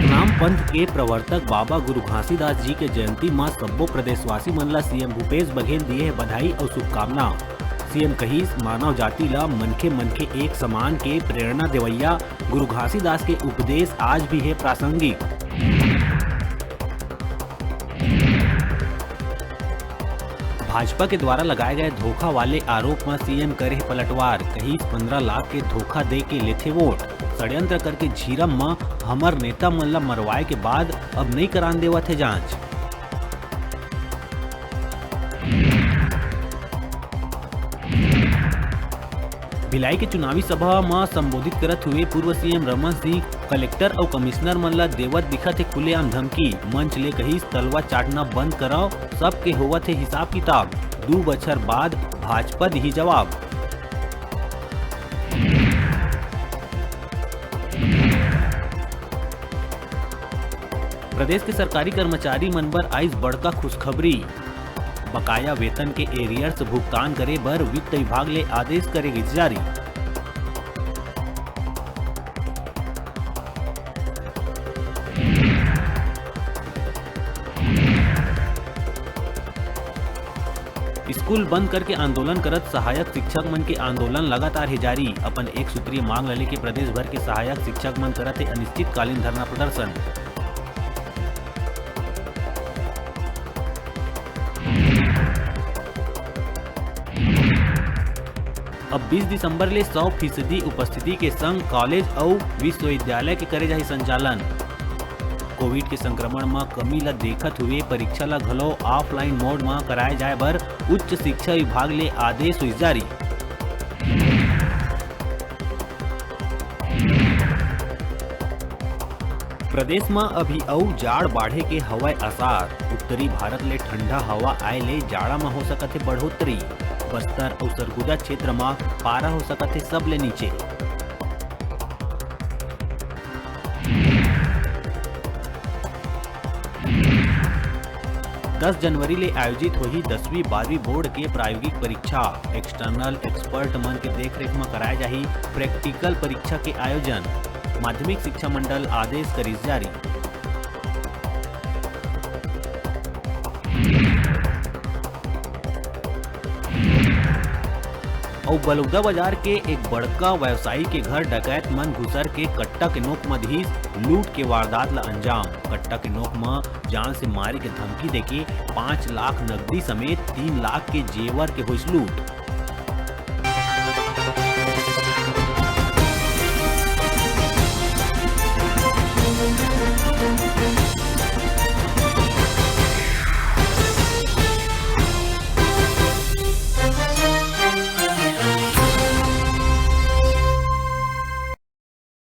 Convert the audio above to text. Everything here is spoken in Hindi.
सतनाम पंथ के प्रवर्तक बाबा गुरु घासीदास जी के जयंती में सब्बो प्रदेशवासी मन ला सीएम भूपेश बघेल दिए है बधाई और शुभकामना। सीएम कहिस मानव जाति ला मनखे मनखे एक समान के प्रेरणा देवैया गुरु घासीदास के उपदेश आज भी है प्रासंगिक। भाजपा के द्वारा लगाए गए धोखा वाले आरोप में सीएम करे पलटवार, कहिस 15 लाख के धोखा दे के लेथे वोट। षड्यंत्र करके झीरम में हमर नेता मन ला मरवाए के बाद अब नहीं करान देवत है जांच। भिलाई के चुनावी सभा में संबोधित करत हुए पूर्व सीएम रमन सिंह कलेक्टर और कमिश्नर मन ला देवत दिखत है खुलेआम धमकी। मंच ले कहिस तलवा चाटना बंद कराओ, सबके होवत है हिसाब किताब। 2 बछर बाद भाजपा दी जवाब। प्रदेश के सरकारी कर्मचारी मन बर आइस बड़का खुशखबरी। बकाया वेतन के एरियर्स भुगतान करे बर वित्त विभाग ले आदेश करेगी जारी। स्कूल बंद करके आंदोलन करत सहायक शिक्षक मन के आंदोलन लगातार है जारी। अपन एक सूत्रीय मांग ले के प्रदेश भर के सहायक शिक्षक मन करत है अनिश्चितकालीन धरना प्रदर्शन। अब 20 दिसंबर ले 100% उपस्थिति के संग कॉलेज और विश्वविद्यालय के करे जाही संचालन। कोविड के संक्रमण में कमी ला देखत हुए परीक्षा ला घलो ऑफलाइन मोड में कराए जाए बर उच्च शिक्षा विभाग ले आदेश हुई जारी। प्रदेश में अभी और जाड़ बाढ़े के हवाए आसार। उत्तरी भारत ले ठंडा हवा आए ले जाड़ा में हो सकत है बढ़ोतरी। बस्तर और सरगुजा क्षेत्र में पारा हो सकत है सब ले नीचे। 10 जनवरी ले आयोजित हुई 10वीं 12वीं बोर्ड के प्रायोगिक परीक्षा। एक्सटर्नल एक्सपर्ट मन के देखरेख में कराए जाही प्रैक्टिकल परीक्षा के आयोजन। माध्यमिक शिक्षा मंडल आदेश करिस जारी। और बलौदा बाजार के एक बड़का व्यवसायी के घर डकैत मन घुसर के कट्टा के नोक मधीस लूट के वारदात ला अंजाम। कट्टा के नोक में जान से मारे के धमकी देके 5 लाख नकदी समेत 3 लाख के जेवर के हुई लूट।